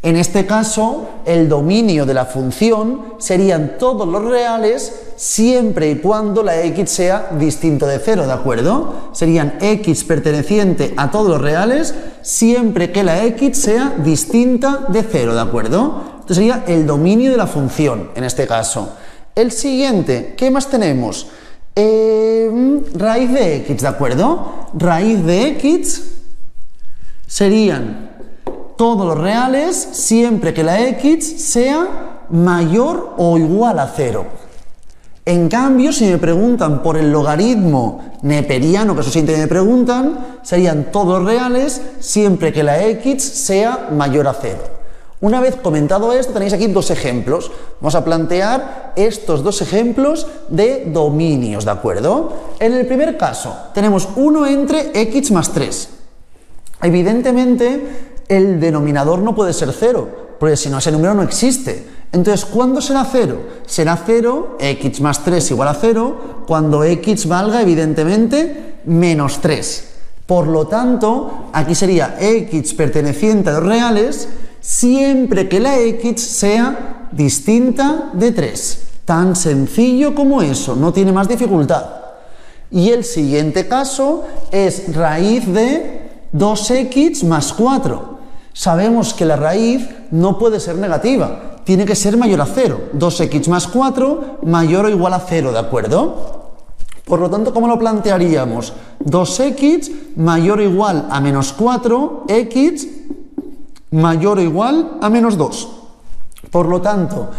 En este caso, el dominio de la función serían todos los reales siempre y cuando la x sea distinto de 0, ¿de acuerdo? Serían x perteneciente a todos los reales siempre que la x sea distinta de 0, ¿de acuerdo? Esto sería el dominio de la función, en este caso. El siguiente, ¿qué más tenemos? Raíz de x, ¿de acuerdo? Raíz de x serían todos los reales siempre que la x sea mayor o igual a 0. En cambio, si me preguntan por el logaritmo neperiano, que eso siempre me preguntan, serían todos reales siempre que la x sea mayor a 0. Una vez comentado esto, tenéis aquí dos ejemplos. Vamos a plantear estos dos ejemplos de dominios, ¿de acuerdo? En el primer caso, tenemos 1 entre x más 3. Evidentemente, el denominador no puede ser 0, porque si no, ese número no existe. Entonces, ¿cuándo será 0? Será 0, x más 3 igual a 0, cuando x valga, evidentemente, menos 3. Por lo tanto, aquí sería x perteneciente a los reales, siempre que la x sea distinta de 3. Tan sencillo como eso, no tiene más dificultad. Y el siguiente caso es raíz de 2x más 4. Sabemos que la raíz no puede ser negativa, tiene que ser mayor a 0. 2x más 4 mayor o igual a 0, ¿de acuerdo? Por lo tanto, ¿cómo lo plantearíamos? 2x mayor o igual a menos 4, x mayor o igual a menos 2. Por lo tanto,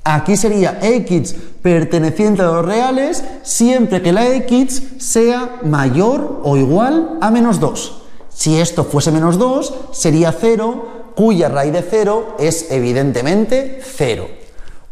aquí sería x perteneciente a los reales siempre que la x sea mayor o igual a menos 2. Si esto fuese menos 2, sería 0, cuya raíz de 0 es evidentemente 0.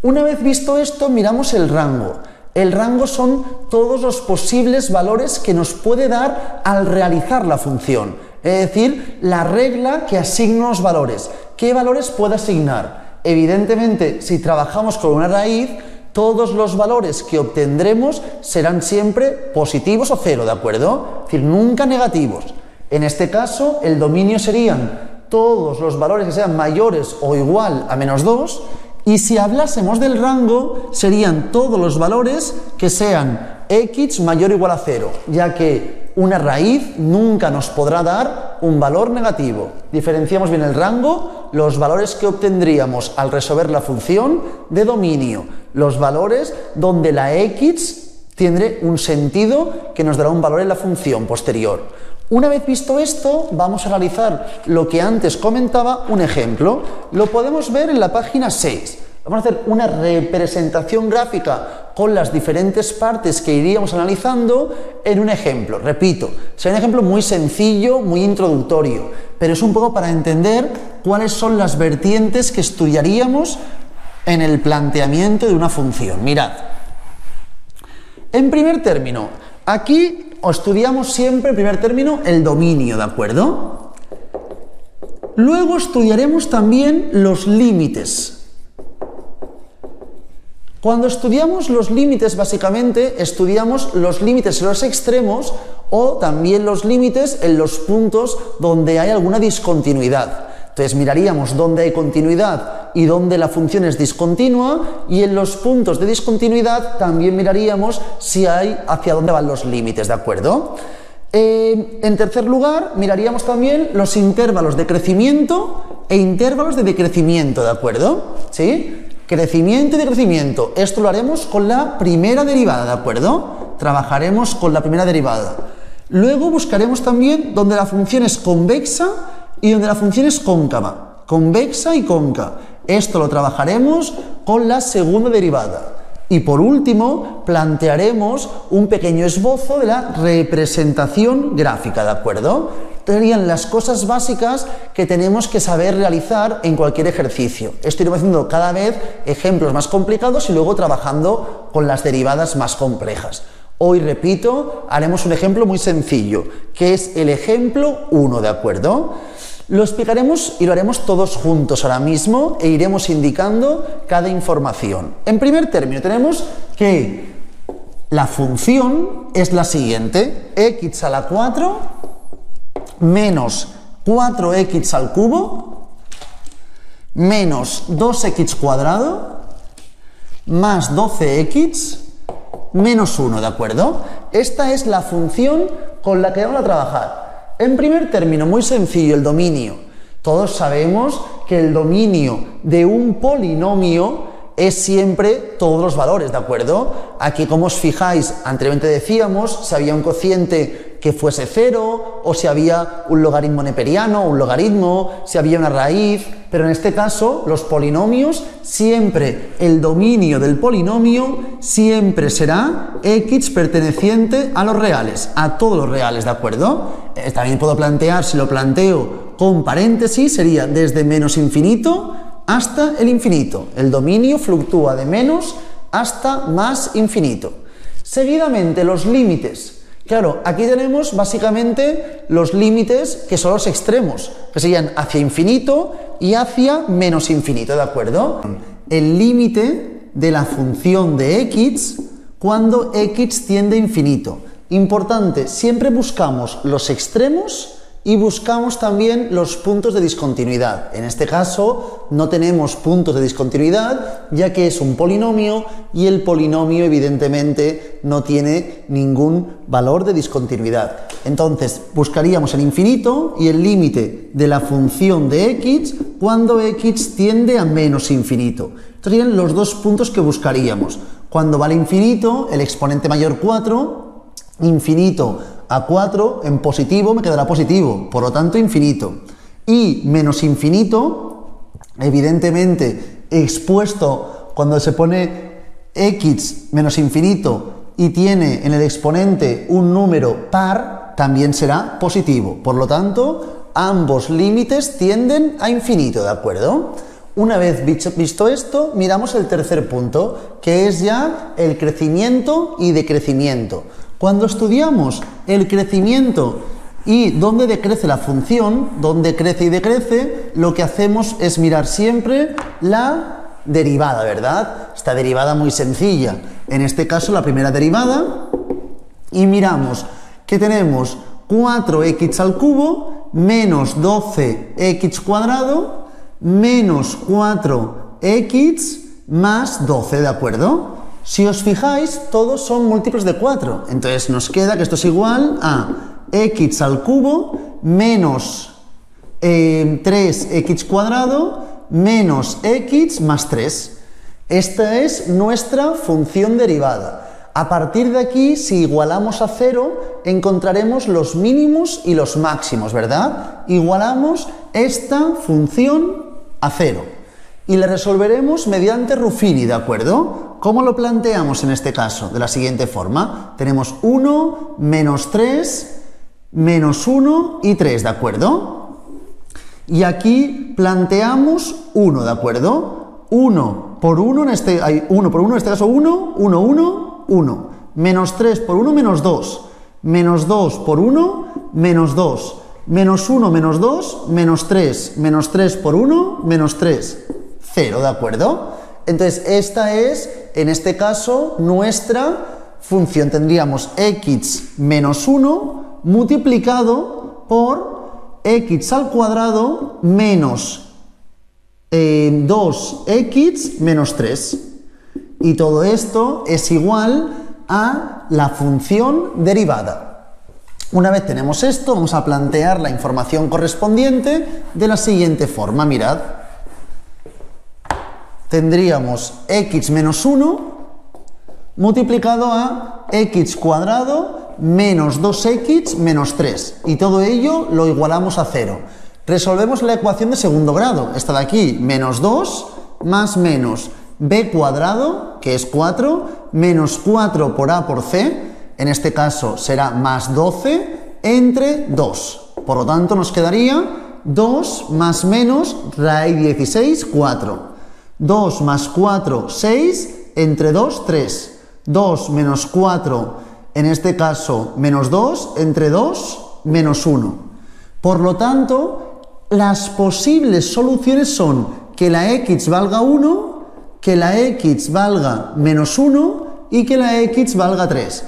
Una vez visto esto, miramos el rango. El rango son todos los posibles valores que nos puede dar al realizar la función. Es decir, la regla que asigna los valores. ¿Qué valores puede asignar? Evidentemente, si trabajamos con una raíz, todos los valores que obtendremos serán siempre positivos o cero, ¿de acuerdo? Es decir, nunca negativos. En este caso, el dominio serían todos los valores que sean mayores o igual a menos 2, y si hablásemos del rango, serían todos los valores que sean x mayor o igual a 0, ya que una raíz nunca nos podrá dar un valor negativo. Diferenciamos bien el rango, los valores que obtendríamos al resolver la función de dominio, los valores donde la x tiene un sentido que nos dará un valor en la función posterior. Una vez visto esto, vamos a realizar lo que antes comentaba, un ejemplo. Lo podemos ver en la página 6. Vamos a hacer una representación gráfica con las diferentes partes que iríamos analizando en un ejemplo. Repito, será un ejemplo muy sencillo, muy introductorio, pero es un poco para entender cuáles son las vertientes que estudiaríamos en el planteamiento de una función. Mirad, en primer término, aquí estudiamos siempre, en primer término, el dominio, ¿de acuerdo? Luego estudiaremos también los límites. Cuando estudiamos los límites, básicamente, estudiamos los límites en los extremos o también los límites en los puntos donde hay alguna discontinuidad. Entonces miraríamos dónde hay continuidad y dónde la función es discontinua, y en los puntos de discontinuidad también miraríamos si hay hacia dónde van los límites, ¿de acuerdo? En tercer lugar, miraríamos también los intervalos de crecimiento e intervalos de decrecimiento, ¿de acuerdo? ¿Sí? Crecimiento y decrecimiento. Esto lo haremos con la primera derivada, ¿de acuerdo? Trabajaremos con la primera derivada. Luego buscaremos también donde la función es convexa y donde la función es cóncava, convexa y cóncava. Esto lo trabajaremos con la segunda derivada. Y por último, plantearemos un pequeño esbozo de la representación gráfica, ¿de acuerdo? Serían las cosas básicas que tenemos que saber realizar en cualquier ejercicio. Esto iremos haciendo cada vez ejemplos más complicados y luego trabajando con las derivadas más complejas. Hoy, repito, haremos un ejemplo muy sencillo, que es el ejemplo 1, ¿de acuerdo? Lo explicaremos y lo haremos todos juntos ahora mismo e iremos indicando cada información. En primer término tenemos que la función es la siguiente: x a la 4 menos 4x al cubo menos 2x cuadrado más 12x menos 1, ¿de acuerdo? Esta es la función con la que vamos a trabajar. En primer término, muy sencillo, el dominio. Todos sabemos que el dominio de un polinomio es siempre todos los valores, ¿de acuerdo? Aquí, como os fijáis, anteriormente decíamos si había un cociente que fuese 0, o si había un logaritmo neperiano, un logaritmo, si había una raíz, pero en este caso, los polinomios, siempre el dominio del polinomio siempre será x perteneciente a los reales, a todos los reales, ¿de acuerdo? También puedo plantear, si lo planteo con paréntesis, sería desde menos infinito hasta el infinito. El dominio fluctúa de menos hasta más infinito. Seguidamente, los límites. Claro, aquí tenemos básicamente los límites que son los extremos, que serían hacia infinito y hacia menos infinito, ¿de acuerdo? El límite de la función de x cuando x tiende a infinito. Importante, siempre buscamos los extremos y buscamos también los puntos de discontinuidad. En este caso no tenemos puntos de discontinuidad, ya que es un polinomio y el polinomio evidentemente no tiene ningún valor de discontinuidad. Entonces buscaríamos el infinito y el límite de la función de x cuando x tiende a menos infinito. Estos serían los dos puntos que buscaríamos. Cuando va al infinito, el exponente mayor 4, infinito a 4 en positivo me quedará positivo, por lo tanto infinito. Y menos infinito, evidentemente expuesto cuando se pone x menos infinito y tiene en el exponente un número par, también será positivo. Por lo tanto, ambos límites tienden a infinito, ¿de acuerdo? Una vez visto esto, miramos el tercer punto, que es ya el crecimiento y decrecimiento. Cuando estudiamos el crecimiento y dónde decrece la función, dónde crece y decrece, lo que hacemos es mirar siempre la derivada, ¿verdad? Esta derivada muy sencilla. En este caso, la primera derivada. Y miramos que tenemos 4x al cubo menos 12x cuadrado menos 4x más 12, ¿de acuerdo? Si os fijáis, todos son múltiplos de 4. Entonces nos queda que esto es igual a x al cubo menos 3x cuadrado menos x más 3. Esta es nuestra función derivada. A partir de aquí, si igualamos a 0, encontraremos los mínimos y los máximos, ¿verdad? Igualamos esta función a 0 y la resolveremos mediante Ruffini, ¿de acuerdo? ¿Cómo lo planteamos en este caso? De la siguiente forma. Tenemos 1, menos 3, menos 1 y 3, ¿de acuerdo? Y aquí planteamos 1, ¿de acuerdo? 1 por 1, hay 1 por 1, en este caso 1, 1, 1, 1, menos 3 por 1, menos 2, menos 2 por 1, menos 2, menos 1, menos 2, menos 3 por 1, menos 3, 0, ¿de acuerdo? Entonces, esta es, en este caso, nuestra función. Tendríamos x menos 1 multiplicado por x al cuadrado menos 2x menos 3. Y todo esto es igual a la función derivada. Una vez tenemos esto, vamos a plantear la información correspondiente de la siguiente forma. Mirad. Tendríamos x menos 1 multiplicado a x cuadrado menos 2x menos 3. Y todo ello lo igualamos a 0. Resolvemos la ecuación de segundo grado. Esta de aquí, menos 2 más menos b cuadrado, que es 4, menos 4 por a por c, en este caso será más 12, entre 2. Por lo tanto, nos quedaría 2 más menos raíz 16, 4. 2 más 4, 6, entre 2, 3. 2 menos 4, en este caso, menos 2, entre 2, menos 1. Por lo tanto, las posibles soluciones son que la x valga 1, que la x valga menos 1 y que la x valga 3.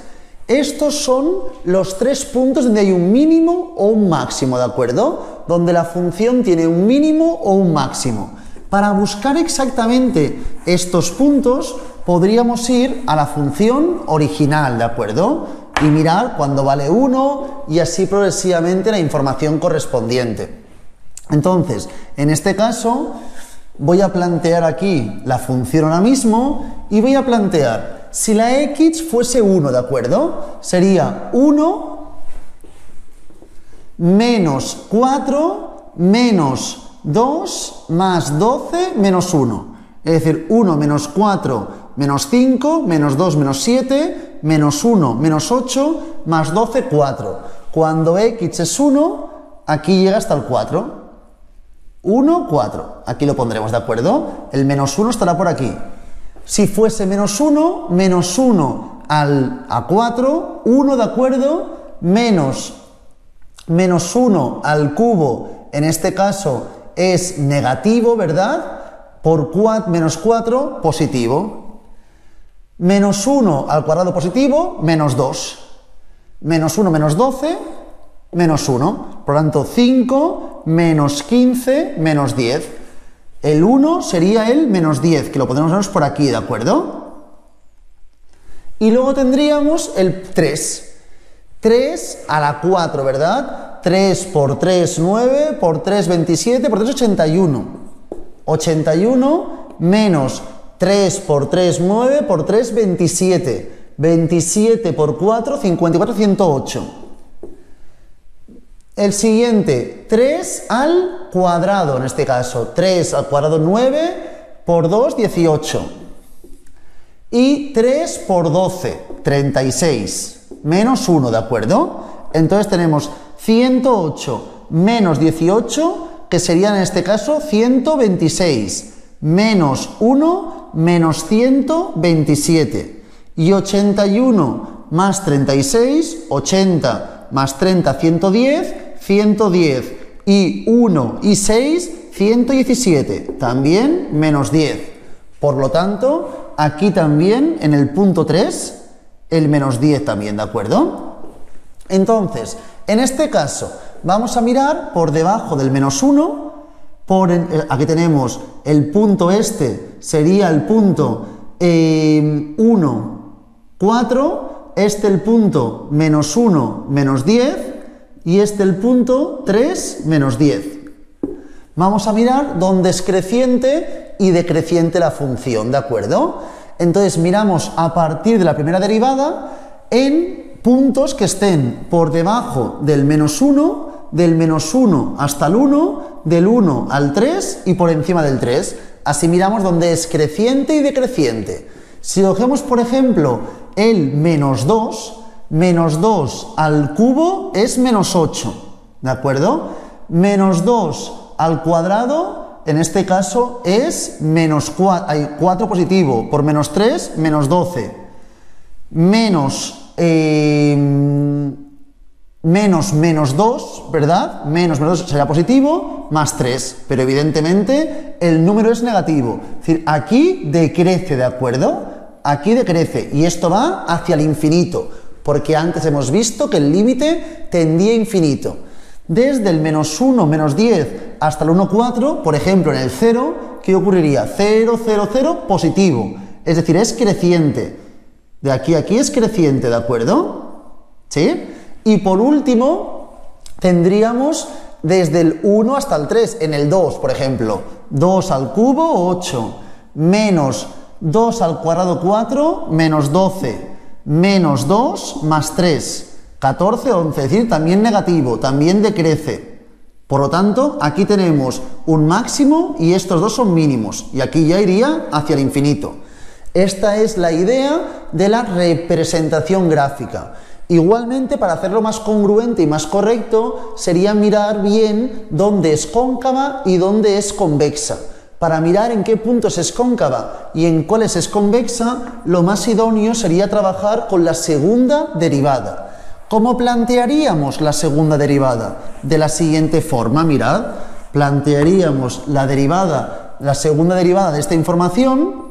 Estos son los 3 puntos donde hay un mínimo o un máximo, ¿de acuerdo? Donde la función tiene un mínimo o un máximo. Para buscar exactamente estos puntos, podríamos ir a la función original, ¿de acuerdo? Y mirar cuando vale 1 y así progresivamente la información correspondiente. Entonces, en este caso, voy a plantear aquí la función ahora mismo y voy a plantear, si la x fuese 1, ¿de acuerdo? Sería 1 menos 4 menos 2 más 12 menos 1. Es decir, 1 menos 4 menos 5 menos 2 menos 7 menos 1 menos 8 más 12, 4. Cuando x es 1, aquí llega hasta el 4. 1, 4. Aquí lo pondremos, ¿de acuerdo? El menos 1 estará por aquí. Si fuese menos 1 a 4, 1, ¿de acuerdo? Menos 1 al cubo, en este caso, es negativo, ¿verdad? Por menos 4, positivo. Menos 1 al cuadrado positivo, menos 2. Menos 1 menos 12, menos 1. Por lo tanto, 5 menos 15 menos 10. El 1 sería el menos 10, que lo pondremos por aquí, ¿de acuerdo? Y luego tendríamos el 3. 3 a la 4, ¿verdad? 3 por 3, 9, por 3, 27, por 3, 81. 81 menos 3 por 3, 9, por 3, 27. 27 por 4, 54, 108. El siguiente, 3 al cuadrado, en este caso. 3 al cuadrado, 9, por 2, 18. Y 3 por 12, 36. Menos 1, ¿de acuerdo? Entonces tenemos 108 menos 18, que serían en este caso 126. Menos 1, menos 127. Y 81 más 36, 80 más 30, 110, 110. Y 1 y 6, 117. También menos 10. Por lo tanto, aquí también, en el punto 3, el menos 10 también, ¿de acuerdo? Entonces, en este caso, vamos a mirar por debajo del menos 1, aquí tenemos el punto este, sería el punto 1, 4, este el punto menos 1, menos 10, y este el punto 3, menos 10. Vamos a mirar dónde es creciente y decreciente la función, ¿de acuerdo? Entonces miramos a partir de la primera derivada en puntos que estén por debajo del menos 1, del menos 1 hasta el 1, del 1 al 3 y por encima del 3. Así miramos dónde es creciente y decreciente. Si cogemos, por ejemplo, el menos 2 al cubo es menos 8, ¿de acuerdo? Menos 2 al cuadrado, en este caso, es menos 4, hay 4 positivo, por menos 3, menos 12. Menos 2, ¿verdad? Menos 2 será positivo, más 3, pero evidentemente el número es negativo. Es decir, aquí decrece, ¿de acuerdo? Aquí decrece, y esto va hacia el infinito, porque antes hemos visto que el límite tendía a infinito. Desde el menos 1, menos 10 hasta el 1, 4, por ejemplo, en el 0, ¿qué ocurriría? 0, 0, 0, positivo. Es decir, es creciente. De aquí a aquí es creciente, ¿de acuerdo? ¿Sí? Y por último, tendríamos desde el 1 hasta el 3. En el 2, por ejemplo, 2 al cubo, 8, menos 2 al cuadrado, 4, menos 12, menos 2, más 3. 14, 11, es decir, también negativo, también decrece. Por lo tanto, aquí tenemos un máximo y estos dos son mínimos, y aquí ya iría hacia el infinito. Esta es la idea de la representación gráfica. Igualmente, para hacerlo más congruente y más correcto, sería mirar bien dónde es cóncava y dónde es convexa. Para mirar en qué puntos es cóncava y en cuáles es convexa, lo más idóneo sería trabajar con la segunda derivada. ¿Cómo plantearíamos la segunda derivada? De la siguiente forma, mirad, plantearíamos la segunda derivada de esta información,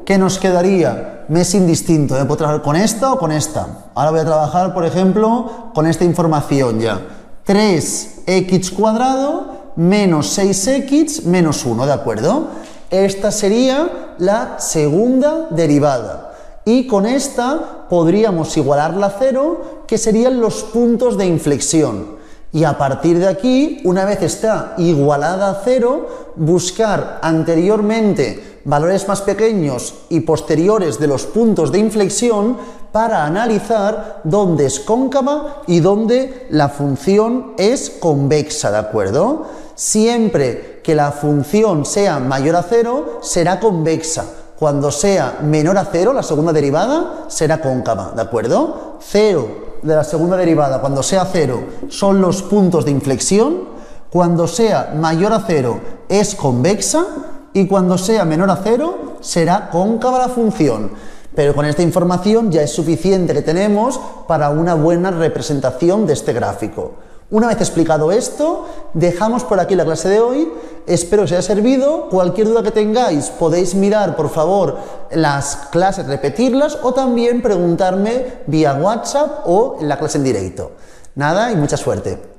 que nos quedaría, me es indistinto, puedo trabajar con esta o con esta. Ahora voy a trabajar, por ejemplo, con esta información ya. 3x cuadrado menos 6x menos 1, ¿de acuerdo? Esta sería la segunda derivada. Y con esta podríamos igualarla a 0, que serían los puntos de inflexión. Y a partir de aquí, una vez está igualada a 0, buscar anteriormente valores más pequeños y posteriores de los puntos de inflexión para analizar dónde es cóncava y dónde la función es convexa, ¿de acuerdo? Siempre que la función sea mayor a 0, será convexa. Cuando sea menor a 0, la segunda derivada será cóncava, ¿de acuerdo? 0 de la segunda derivada, cuando sea 0, son los puntos de inflexión. Cuando sea mayor a 0, es convexa. Y cuando sea menor a 0, será cóncava la función. Pero con esta información ya es suficiente que tenemos para una buena representación de este gráfico. Una vez explicado esto, dejamos por aquí la clase de hoy. Espero que os haya servido. Cualquier duda que tengáis, podéis mirar, por favor, las clases, repetirlas, o también preguntarme vía WhatsApp o en la clase en directo. Nada, y mucha suerte.